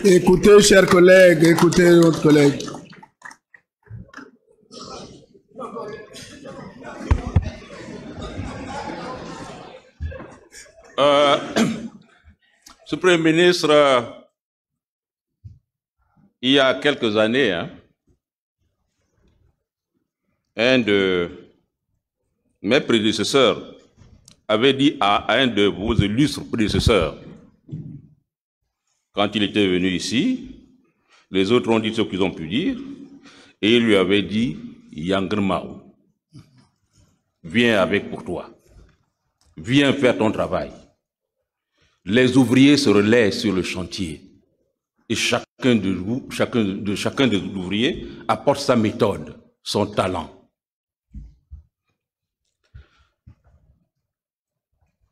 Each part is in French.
Écoutez, chers collègues, écoutez notre collègue. Ce Premier ministre, il y a quelques années, un de mes prédécesseurs avait dit à un de vos illustres prédécesseurs, quand il était venu ici, les autres ont dit ce qu'ils ont pu dire, et il lui avait dit, Yangrmao, viens avec pour toi, viens faire ton travail. Les ouvriers se relaient sur le chantier, et chacun des ouvriers apporte sa méthode, son talent.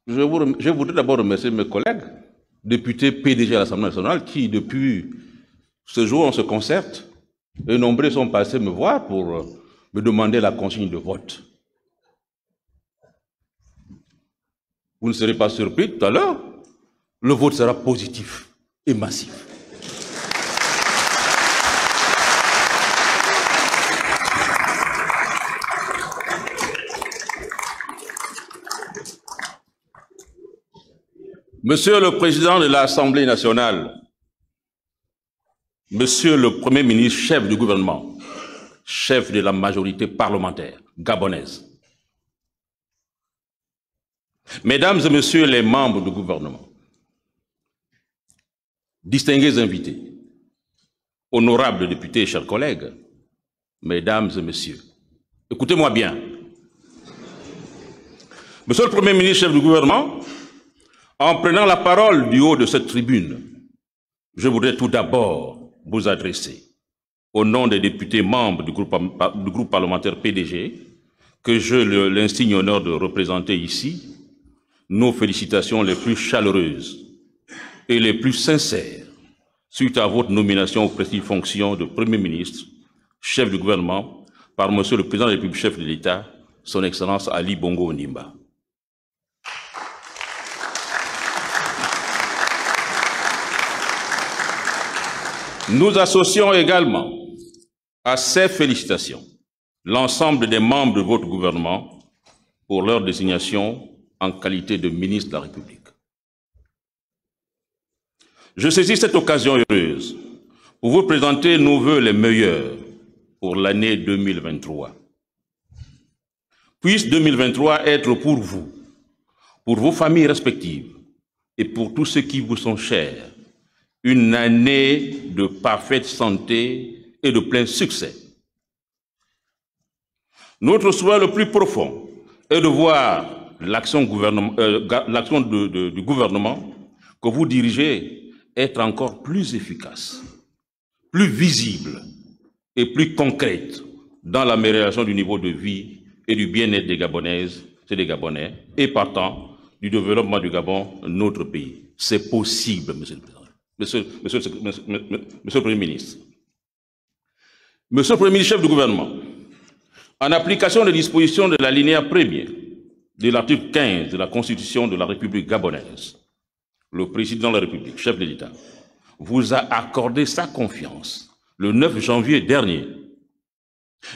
Je voudrais d'abord remercier mes collègues, députés PDG à l'Assemblée nationale, qui, depuis ce jour, on se concerte, et nombreux sont passés me voir pour me demander la consigne de vote. Vous ne serez pas surpris tout à l'heure, le vote sera positif et massif. Monsieur le Président de l'Assemblée nationale, Monsieur le Premier ministre, chef du gouvernement, chef de la majorité parlementaire gabonaise, Mesdames et Messieurs les membres du gouvernement, distingués invités, honorables députés et chers collègues, Mesdames et Messieurs, écoutez-moi bien. Monsieur le Premier ministre, chef du gouvernement, en prenant la parole du haut de cette tribune, je voudrais tout d'abord vous adresser, au nom des députés membres du groupe parlementaire PDG, que je l'insigne honneur de représenter ici, nos félicitations les plus chaleureuses et les plus sincères suite à votre nomination aux précises fonctions de Premier ministre, chef du gouvernement, par Monsieur le Président de la République, chef de l'État, Son Excellence Ali Bongo Ondimba. Nous associons également à ces félicitations l'ensemble des membres de votre gouvernement pour leur désignation en qualité de ministre de la République. Je saisis cette occasion heureuse pour vous présenter nos vœux les meilleurs pour l'année 2023. Puisse 2023 être pour vous, pour vos familles respectives et pour tous ceux qui vous sont chers, une année de parfaite santé et de plein succès. Notre souhait le plus profond est de voir l'action du gouvernement que vous dirigez être encore plus efficace, plus visible et plus concrète dans l'amélioration du niveau de vie et du bien-être des Gabonaises et des Gabonais, et partant du développement du Gabon, notre pays. C'est possible, Monsieur le Président. Monsieur le Premier ministre. Monsieur le Premier ministre, chef du gouvernement, en application des dispositions de l'alinéa 1er de l'article 15 de la Constitution de la République gabonaise, le Président de la République, chef de l'État, vous a accordé sa confiance le 9 janvier dernier.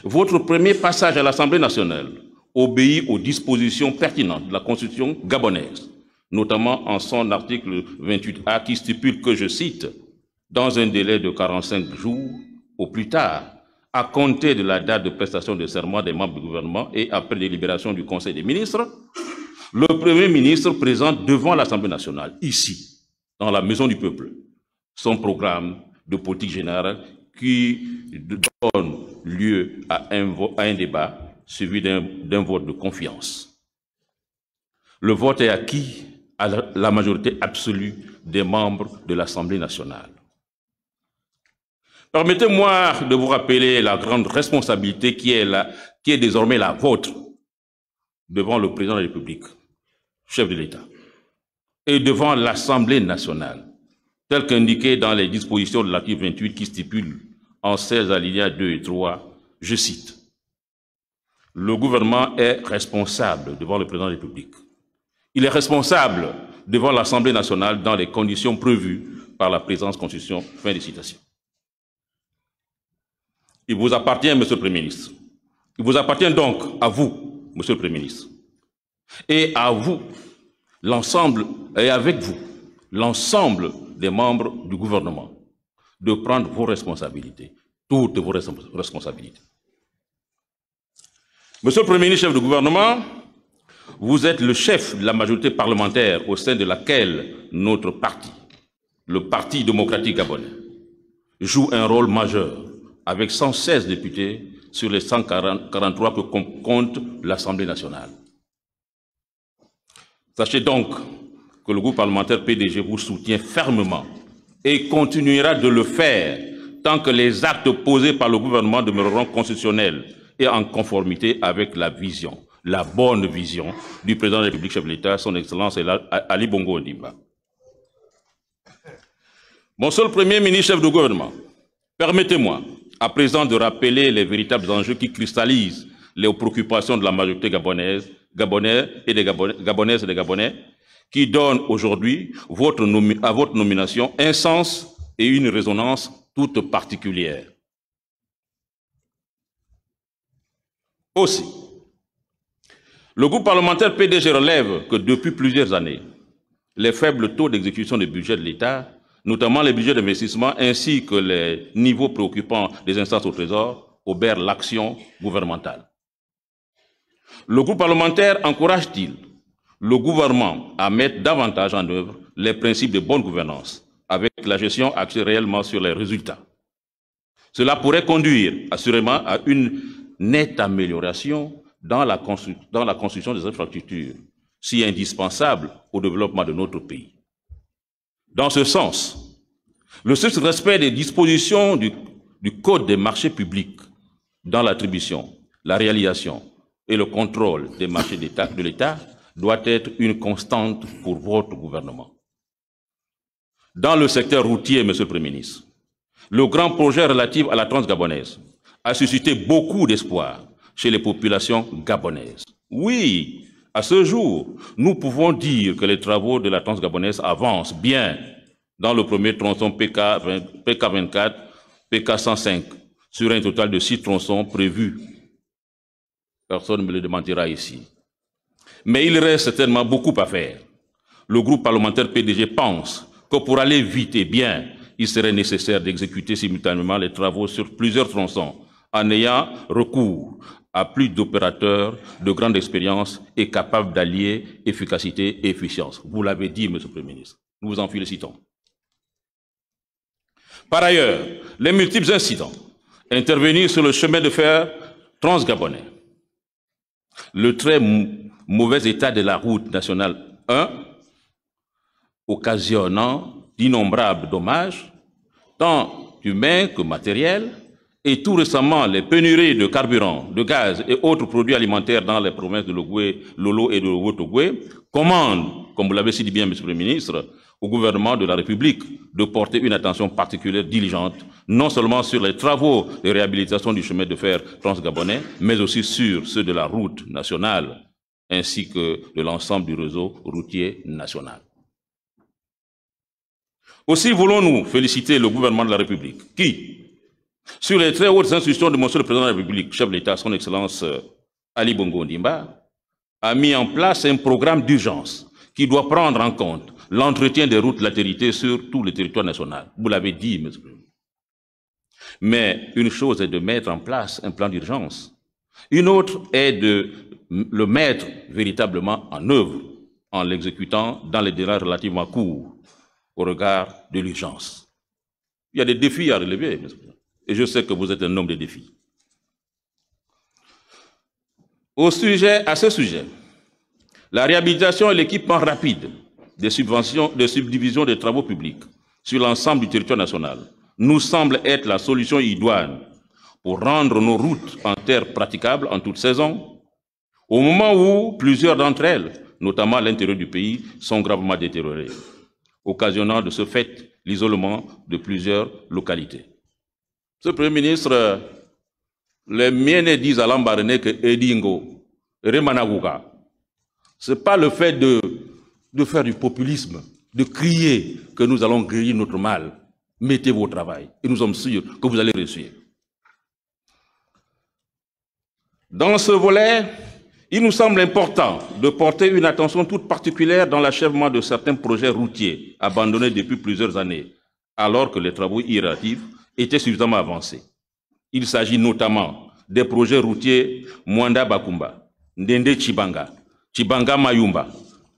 Votre premier passage à l'Assemblée nationale obéit aux dispositions pertinentes de la Constitution gabonaise, notamment en son article 28A qui stipule que, je cite, « dans un délai de 45 jours au plus tard, à compter de la date de prestation de serment des membres du gouvernement et après délibération du Conseil des ministres, le Premier ministre présente devant l'Assemblée nationale, ici, dans la Maison du Peuple, son programme de politique générale qui donne lieu à un débat suivi d'un vote de confiance. Le vote est acquis à la majorité absolue des membres de l'Assemblée nationale. Permettez-moi de vous rappeler la grande responsabilité qui est désormais la vôtre devant le Président de la République, chef de l'État, et devant l'Assemblée nationale, tel qu'indiqué dans les dispositions de l'article 28 qui stipule en 16 alinéas 2 et 3, je cite, « Le gouvernement est responsable devant le Président de la République. Il est responsable devant l'Assemblée nationale dans les conditions prévues par la présente Constitution. Fin de citation. Il vous appartient, Monsieur le Premier ministre. Il vous appartient donc à vous, Monsieur le Premier ministre, et à vous, l'ensemble, et avec vous, l'ensemble des membres du gouvernement, de prendre vos responsabilités, toutes vos responsabilités. Monsieur le Premier ministre, chef du gouvernement, vous êtes le chef de la majorité parlementaire au sein de laquelle notre parti, le Parti démocratique gabonais, joue un rôle majeur avec 116 députés sur les 143 que compte l'Assemblée nationale. Sachez donc que le groupe parlementaire PDG vous soutient fermement et continuera de le faire tant que les actes posés par le gouvernement demeureront constitutionnels et en conformité avec la vision, la bonne vision du président de la République, chef de l'État, son Excellence Ali Bongo Ondimba. Monsieur le Premier ministre, chef du gouvernement, permettez-moi à présent de rappeler les véritables enjeux qui cristallisent les préoccupations de la majorité gabonnaise et des Gabonais, qui donnent aujourd'hui à votre nomination un sens et une résonance toute particulière. Aussi, le groupe parlementaire PDG relève que depuis plusieurs années, les faibles taux d'exécution des budgets de l'État, notamment les budgets d'investissement, ainsi que les niveaux préoccupants des instances au Trésor, obèrent l'action gouvernementale. Le groupe parlementaire encourage-t-il le gouvernement à mettre davantage en œuvre les principes de bonne gouvernance, avec la gestion axée réellement sur les résultats? Cela pourrait conduire assurément à une nette amélioration dans la construction des infrastructures, si indispensables au développement de notre pays. Dans ce sens, le strict respect des dispositions du Code des marchés publics dans l'attribution, la réalisation et le contrôle des marchés de l'État doit être une constante pour votre gouvernement. Dans le secteur routier, Monsieur le Premier ministre, le grand projet relatif à la transgabonaise a suscité beaucoup d'espoir chez les populations gabonaises. Oui, à ce jour, nous pouvons dire que les travaux de la transgabonaise avancent bien dans le premier tronçon PK24, PK105, sur un total de 6 tronçons prévus. Personne ne me le démentira ici. Mais il reste certainement beaucoup à faire. Le groupe parlementaire PDG pense que pour aller vite et bien, il serait nécessaire d'exécuter simultanément les travaux sur plusieurs tronçons, en ayant recours à plus d'opérateurs de grande expérience et capables d'allier efficacité et efficience. Vous l'avez dit, Monsieur le Premier ministre. Nous vous en félicitons. Par ailleurs, les multiples incidents intervenus sur le chemin de fer transgabonais, le très mauvais état de la route nationale 1, occasionnant d'innombrables dommages, tant humains que matériels, et tout récemment les pénuries de carburant, de gaz et autres produits alimentaires dans les provinces de Logoué, Lolo et de Logotogoué, commandent, comme vous l'avez si dit bien, Monsieur le Premier ministre, au gouvernement de la République de porter une attention particulière diligente, non seulement sur les travaux de réhabilitation du chemin de fer transgabonais, mais aussi sur ceux de la route nationale, ainsi que de l'ensemble du réseau routier national. Aussi voulons-nous féliciter le gouvernement de la République qui, sur les très hautes instructions de Monsieur le Président de la République, chef de l'État, son Excellence Ali Bongo Ondimba, a mis en place un programme d'urgence qui doit prendre en compte l'entretien des routes latérité sur tout le territoire national. Vous l'avez dit, Monsieur le Président. Mais une chose est de mettre en place un plan d'urgence. Une autre est de le mettre véritablement en œuvre, en l'exécutant dans les délais relativement courts, au regard de l'urgence. Il y a des défis à relever, Monsieur le Président. Et je sais que vous êtes un homme de défis. À ce sujet, la réhabilitation et l'équipement rapide des subdivisions des travaux publics sur l'ensemble du territoire national nous semble être la solution idoine pour rendre nos routes en terre praticables en toute saison, au moment où plusieurs d'entre elles, notamment à l'intérieur du pays, sont gravement détériorées, occasionnant de ce fait l'isolement de plusieurs localités. Monsieur le Premier ministre, les miennes disent à l'Ambaréné que Edingo, Remanagouga, ce n'est pas le fait de faire du populisme de crier que nous allons guérir notre mal. Mettez-vous au travail et nous sommes sûrs que vous allez réussir. Dans ce volet, il nous semble important de porter une attention toute particulière dans l'achèvement de certains projets routiers abandonnés depuis plusieurs années, alors que les travaux irritatifs étaient suffisamment avancés. Il s'agit notamment des projets routiers Mwanda Bakumba, Ndende Chibanga, Chibanga Mayumba,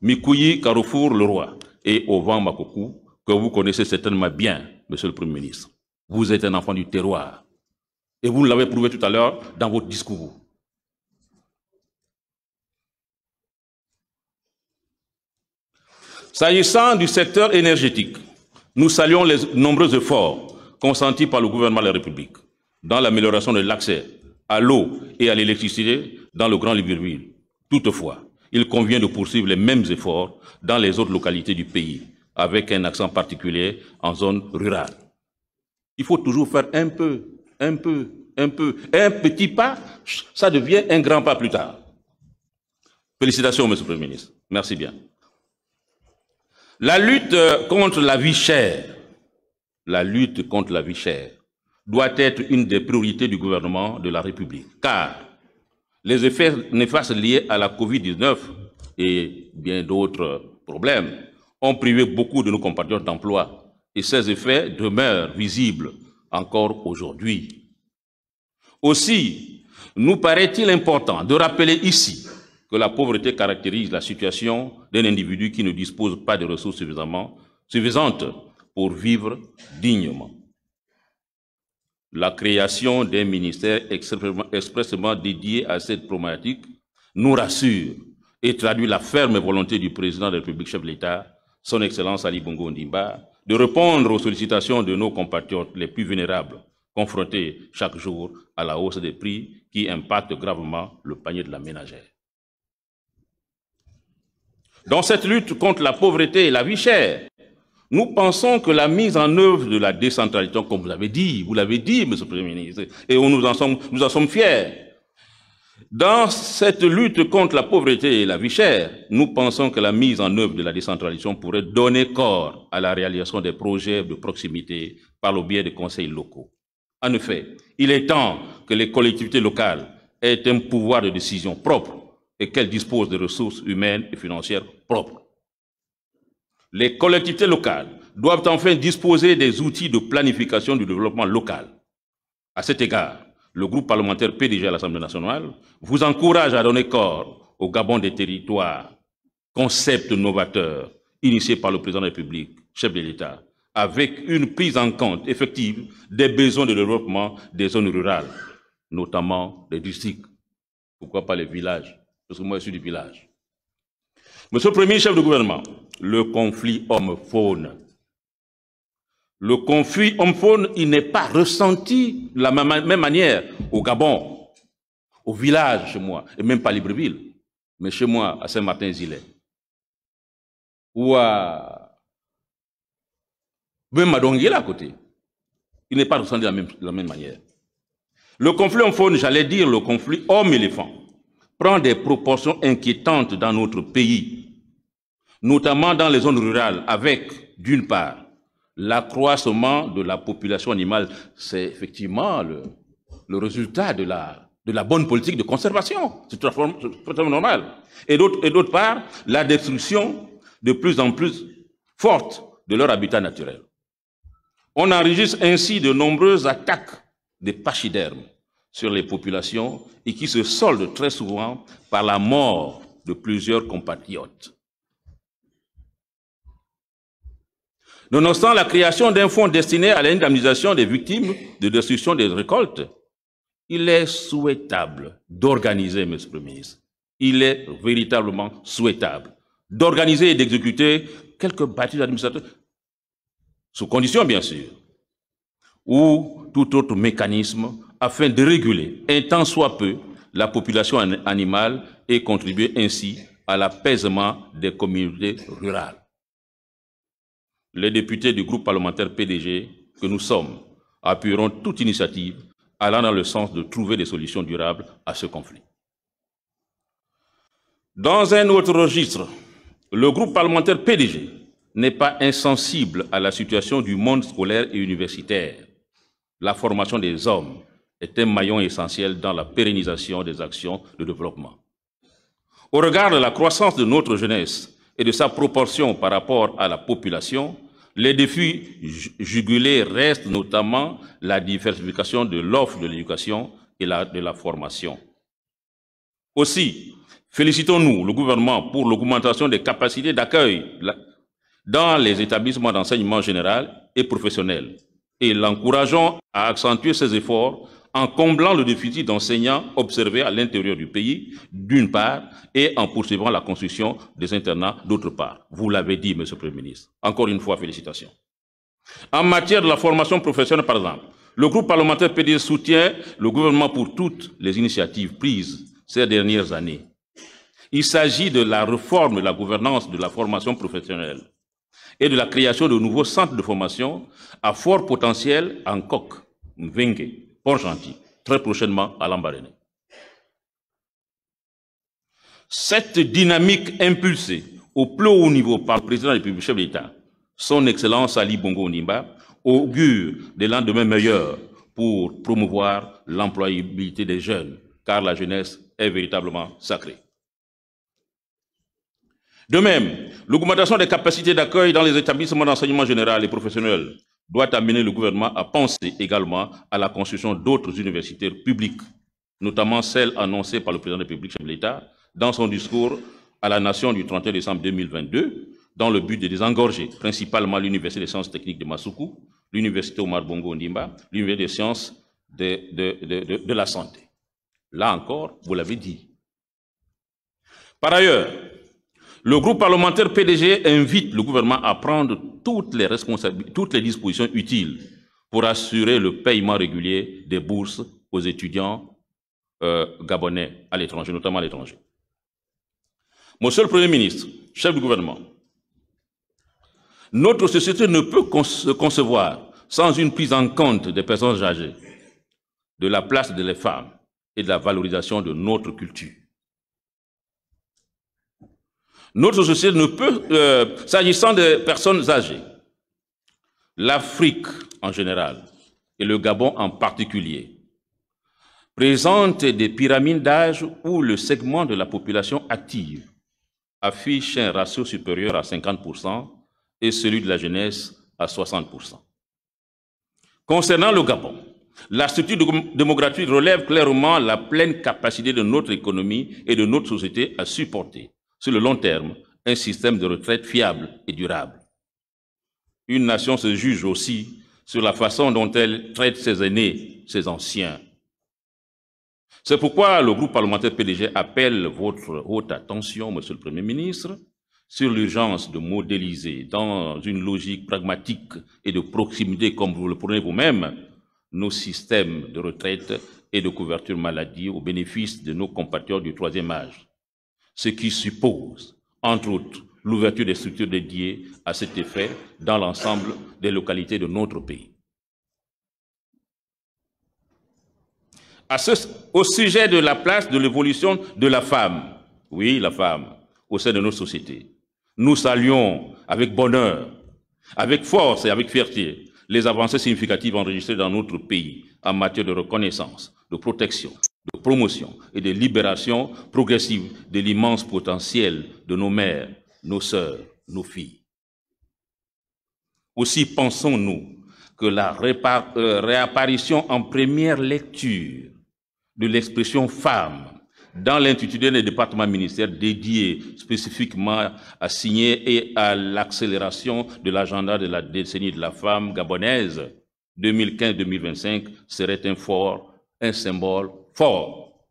Mikuyi Carrefour Leroy et Ovan Makoku, que vous connaissez certainement bien, Monsieur le Premier ministre. Vous êtes un enfant du terroir. Et vous l'avez prouvé tout à l'heure dans votre discours. S'agissant du secteur énergétique, nous saluons les nombreux efforts consentis par le gouvernement de la République dans l'amélioration de l'accès à l'eau et à l'électricité dans le Grand Libreville. Toutefois, il convient de poursuivre les mêmes efforts dans les autres localités du pays, avec un accent particulier en zone rurale. Il faut toujours faire un petit pas, ça devient un grand pas plus tard. Félicitations, Monsieur le Premier ministre. Merci bien. La lutte contre la vie chère, doit être une des priorités du gouvernement de la République, car les effets néfastes liés à la Covid-19 et bien d'autres problèmes ont privé beaucoup de nos compatriotes d'emploi, et ces effets demeurent visibles encore aujourd'hui. Aussi, nous paraît-il important de rappeler ici que la pauvreté caractérise la situation d'un individu qui ne dispose pas de ressources suffisantes pour vivre dignement. La création d'un ministère expressément dédié à cette problématique nous rassure et traduit la ferme volonté du président de la République, chef de l'État, son Excellence Ali Bongo Ondimba, de répondre aux sollicitations de nos compatriotes les plus vulnérables, confrontés chaque jour à la hausse des prix qui impacte gravement le panier de la ménagère. Dans cette lutte contre la pauvreté et la vie chère, nous pensons que la mise en œuvre de la décentralisation, comme vous l'avez dit, Monsieur le Premier ministre, et nous en sommes fiers. Dans cette lutte contre la pauvreté et la vie chère, nous pensons que la mise en œuvre de la décentralisation pourrait donner corps à la réalisation des projets de proximité par le biais des conseils locaux. En effet, il est temps que les collectivités locales aient un pouvoir de décision propre et qu'elles disposent de ressources humaines et financières propres. Les collectivités locales doivent enfin disposer des outils de planification du développement local. À cet égard, le groupe parlementaire PDG à l'Assemblée nationale vous encourage à donner corps au Gabon des territoires, concept novateur initié par le président de la République, chef de l'État, avec une prise en compte effective des besoins de développement des zones rurales, notamment les districts. Pourquoi pas les villages? Parce que moi, je suis du village. Monsieur le Premier chef de gouvernement, le conflit homme-faune. Le conflit homme-faune, il n'est pas ressenti de la même manière au Gabon, au village chez moi, et même pas à Libreville, mais chez moi, à Saint-Martin-Zillet, ou à même à Donguela à côté. Il n'est pas ressenti de la même manière. Le conflit homme-faune, j'allais dire le conflit homme-éléphant, prend des proportions inquiétantes dans notre pays, notamment dans les zones rurales, avec, d'une part, l'accroissement de la population animale. C'est effectivement le résultat de la bonne politique de conservation. C'est tout à fait normal. Et d'autre part, la destruction de plus en plus forte de leur habitat naturel. On enregistre ainsi de nombreuses attaques des pachydermes sur les populations et qui se soldent très souvent par la mort de plusieurs compatriotes. Nonobstant la création d'un fonds destiné à l'indemnisation des victimes de destruction des récoltes, il est souhaitable d'organiser, Monsieur le Premier ministre, il est véritablement souhaitable d'organiser et d'exécuter quelques bâtis administratifs, sous condition bien sûr, ou tout autre mécanisme afin de réguler un tant soit peu la population animale et contribuer ainsi à l'apaisement des communautés rurales. Les députés du groupe parlementaire PDG que nous sommes appuieront toute initiative allant dans le sens de trouver des solutions durables à ce conflit. Dans un autre registre, le groupe parlementaire PDG n'est pas insensible à la situation du monde scolaire et universitaire. La formation des hommes est un maillon essentiel dans la pérennisation des actions de développement. Au regard de la croissance de notre jeunesse et de sa proportion par rapport à la population, les défis jugulés restent notamment la diversification de l'offre de l'éducation et de la formation. Aussi, félicitons-nous le gouvernement pour l'augmentation des capacités d'accueil dans les établissements d'enseignement général et professionnel et l'encourageons à accentuer ses efforts en comblant le déficit d'enseignants observé à l'intérieur du pays, d'une part, et en poursuivant la construction des internats, d'autre part. Vous l'avez dit, Monsieur le Premier ministre. Encore une fois, félicitations. En matière de la formation professionnelle, par exemple, le groupe parlementaire PDS soutient le gouvernement pour toutes les initiatives prises ces dernières années. Il s'agit de la réforme de la gouvernance de la formation professionnelle et de la création de nouveaux centres de formation à fort potentiel en Coq, Mvengue, Port-Gentil, très prochainement à Lambaréné. Cette dynamique impulsée au plus haut niveau par le président de la République, chef de l'État, son Excellence Ali Bongo Ondimba, augure des lendemains meilleurs pour promouvoir l'employabilité des jeunes, car la jeunesse est véritablement sacrée. De même, l'augmentation des capacités d'accueil dans les établissements d'enseignement général et professionnel doit amener le gouvernement à penser également à la construction d'autres universités publiques, notamment celles annoncées par le président de la République, chef de l'État, dans son discours à la Nation du 31 décembre 2022, dans le but de désengorger principalement l'Université des sciences techniques de Massoukou, l'Université Omar Bongo Ondimba, l'Université des sciences de la santé. Là encore, vous l'avez dit. Par ailleurs, le groupe parlementaire PDG invite le gouvernement à prendre toutes les dispositions utiles pour assurer le paiement régulier des bourses aux étudiants gabonais à l'étranger, notamment à l'étranger. Monsieur le Premier ministre, chef du gouvernement, notre société ne peut se concevoir sans une prise en compte des personnes âgées, de la place des femmes et de la valorisation de notre culture. Notre société ne peut, s'agissant des personnes âgées, l'Afrique en général et le Gabon en particulier, présente des pyramides d'âge où le segment de la population active affiche un ratio supérieur à 50% et celui de la jeunesse à 60%. Concernant le Gabon, la structure démographique relève clairement la pleine capacité de notre économie et de notre société à supporter, sur le long terme, un système de retraite fiable et durable. Une nation se juge aussi sur la façon dont elle traite ses aînés, ses anciens. C'est pourquoi le groupe parlementaire PDG appelle votre haute attention, Monsieur le Premier ministre, sur l'urgence de modéliser dans une logique pragmatique et de proximité, comme vous le prenez vous-même, nos systèmes de retraite et de couverture maladie au bénéfice de nos compatriotes du troisième âge, ce qui suppose, entre autres, l'ouverture des structures dédiées à cet effet dans l'ensemble des localités de notre pays. Au sujet de la place de l'évolution de la femme, oui, la femme, au sein de notre société, nous saluons avec bonheur, avec force et avec fierté les avancées significatives enregistrées dans notre pays en matière de reconnaissance, de protection, de promotion et de libération progressive de l'immense potentiel de nos mères, nos sœurs, nos filles. Aussi pensons-nous que la réapparition en première lecture de l'expression femme dans l'intitulé des départements ministériels dédiés spécifiquement à signer et à l'accélération de l'agenda de la décennie de la femme gabonaise 2015-2025 serait un symbole fort.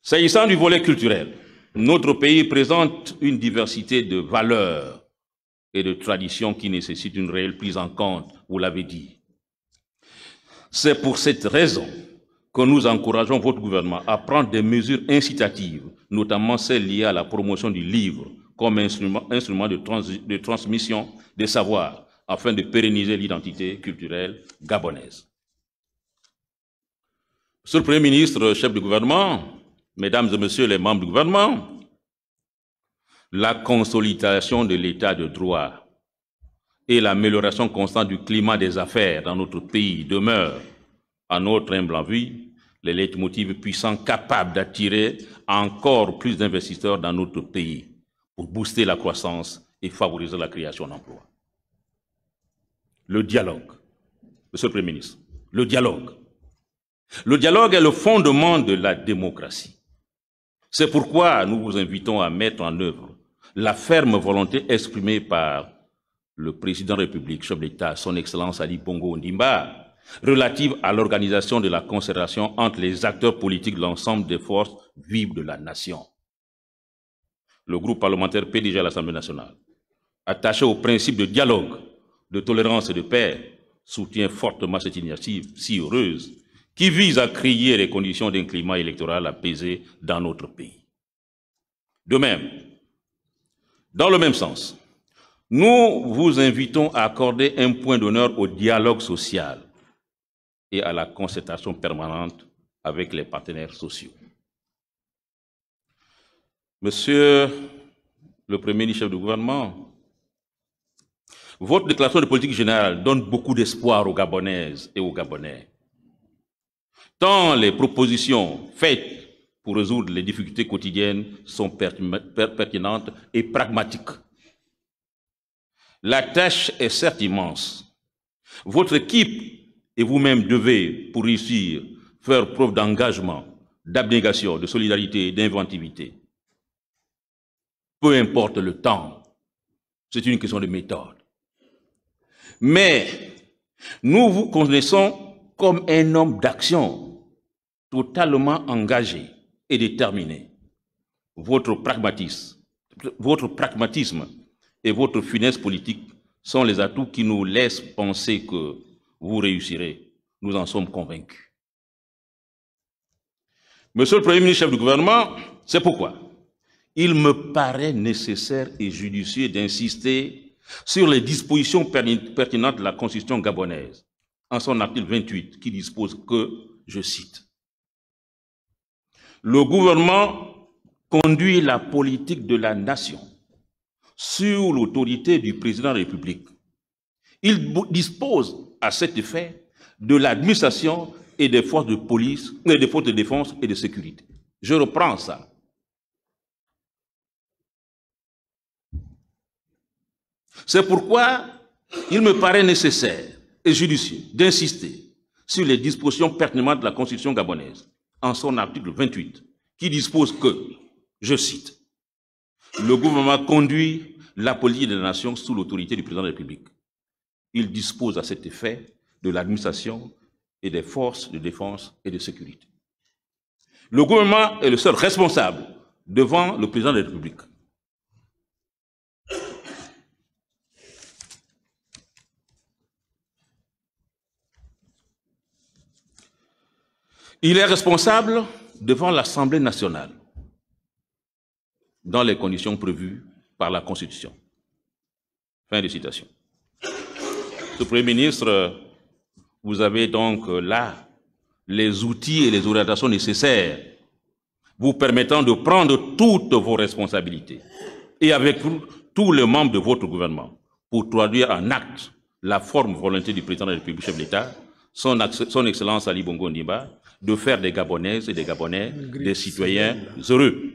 S'agissant du volet culturel, notre pays présente une diversité de valeurs et de traditions qui nécessitent une réelle prise en compte, vous l'avez dit. C'est pour cette raison que nous encourageons votre gouvernement à prendre des mesures incitatives, notamment celles liées à la promotion du livre comme instrument de transmission des savoirs, afin de pérenniser l'identité culturelle gabonaise. Monsieur le Premier ministre, chef du gouvernement, Mesdames et Messieurs les membres du gouvernement, la consolidation de l'état de droit et l'amélioration constante du climat des affaires dans notre pays demeurent, à notre humble avis, les leitmotivs puissants capables d'attirer encore plus d'investisseurs dans notre pays pour booster la croissance et favoriser la création d'emplois. Le dialogue, Monsieur le Premier ministre, le dialogue. Le dialogue est le fondement de la démocratie. C'est pourquoi nous vous invitons à mettre en œuvre la ferme volonté exprimée par le président de la République, chef d'État, son Excellence Ali Bongo Ondimba, relative à l'organisation de la concertation entre les acteurs politiques de l'ensemble des forces vives de la nation. Le groupe parlementaire PDG à l'Assemblée nationale, attaché au principe de dialogue, de tolérance et de paix, soutient fortement cette initiative si heureuse qui vise à créer les conditions d'un climat électoral apaisé dans notre pays. De même, dans le même sens, nous vous invitons à accorder un point d'honneur au dialogue social et à la concertation permanente avec les partenaires sociaux. Monsieur le Premier ministre chef du gouvernement, votre déclaration de politique générale donne beaucoup d'espoir aux Gabonaises et aux Gabonais. Tant les propositions faites pour résoudre les difficultés quotidiennes sont pertinentes et pragmatiques. La tâche est certes immense. Votre équipe et vous-même devez, pour réussir, faire preuve d'engagement, d'abnégation, de solidarité et d'inventivité. Peu importe le temps, c'est une question de méthode. Mais nous vous connaissons comme un homme d'action, totalement engagé et déterminé. Votre pragmatisme et votre finesse politique sont les atouts qui nous laissent penser que vous réussirez. Nous en sommes convaincus. Monsieur le Premier ministre chef du gouvernement, c'est pourquoi il me paraît nécessaire et judicieux d'insister sur les dispositions pertinentes de la Constitution gabonaise, en son article 28, qui dispose que, je cite, « Le gouvernement conduit la politique de la nation sur l'autorité du président de la République. Il dispose à cet effet de l'administration et des forces de police, des forces de défense et de sécurité. » Je reprends ça. C'est pourquoi il me paraît nécessaire et judicieux d'insister sur les dispositions pertinentes de la Constitution gabonaise, en son article 28, qui dispose que, je cite, « Le gouvernement conduit la politique de la nation sous l'autorité du président de la République. Il dispose à cet effet de l'administration et des forces de défense et de sécurité. Le gouvernement est le seul responsable devant le président de la République. Il est responsable devant l'Assemblée nationale dans les conditions prévues par la Constitution. » Fin de citation. Monsieur le Premier ministre, vous avez donc là les outils et les orientations nécessaires vous permettant de prendre toutes vos responsabilités et avec vous, tous les membres de votre gouvernement pour traduire en acte la forme volonté du président de la République, chef d'État, son Excellence Ali Bongo Ondimba, de faire des Gabonaises et des Gabonais des citoyens heureux.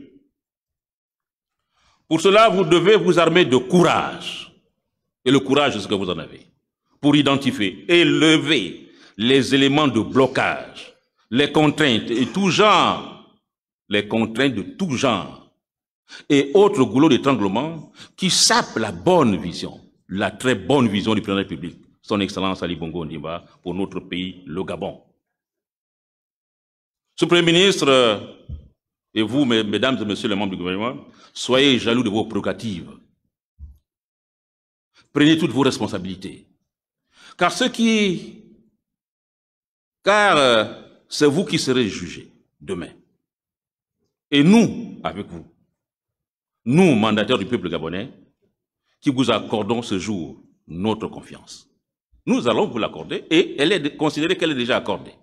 Pour cela, vous devez vous armer de courage. Et le courage, c'est ce que vous en avez. Pour identifier et lever les éléments de blocage, les contraintes et tout genre, les contraintes de tout genre et autres goulots d'étranglement qui sapent la bonne vision, la très bonne vision du président de la République, son Excellence Ali Bongo Ondimba, pour notre pays, le Gabon. Monsieur le Premier ministre, et vous, mesdames et messieurs les membres du gouvernement, soyez jaloux de vos prérogatives. Prenez toutes vos responsabilités. Car c'est vous qui serez jugés demain. Et nous, avec vous, nous, mandataires du peuple gabonais, qui vous accordons ce jour notre confiance. Nous allons vous l'accorder et elle est considérée qu'elle est déjà accordée.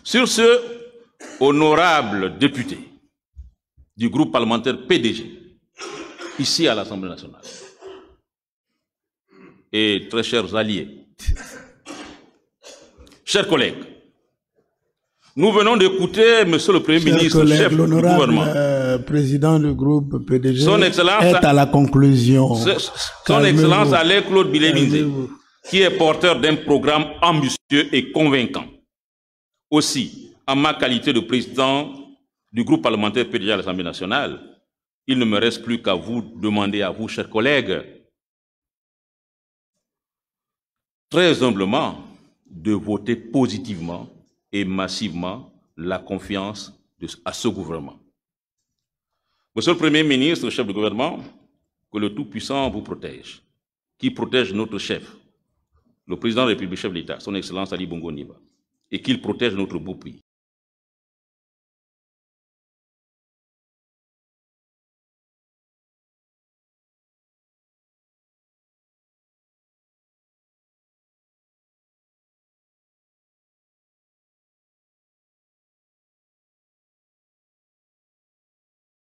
Sur ce, honorable député, du groupe parlementaire PDG, ici à l'Assemblée nationale. Et très chers alliés, chers collègues, nous venons d'écouter Monsieur le Premier ministre, chef du gouvernement. Président du groupe PDG Son Excellence est à la conclusion. Son Excellence Alain-Claude Biléminzé, qui est porteur d'un programme ambitieux et convaincant. Aussi, en ma qualité de président du groupe parlementaire PDG à l'Assemblée nationale, il ne me reste plus qu'à vous demander, à vous, chers collègues, très humblement, de voter positivement et massivement la confiance à ce gouvernement. Monsieur le Premier ministre, chef du gouvernement, que le Tout-Puissant vous protège, qui protège notre chef, le président de la République, chef de l'État, son Excellence Ali Bongo Ondimba, et qu'il protège notre beau pays.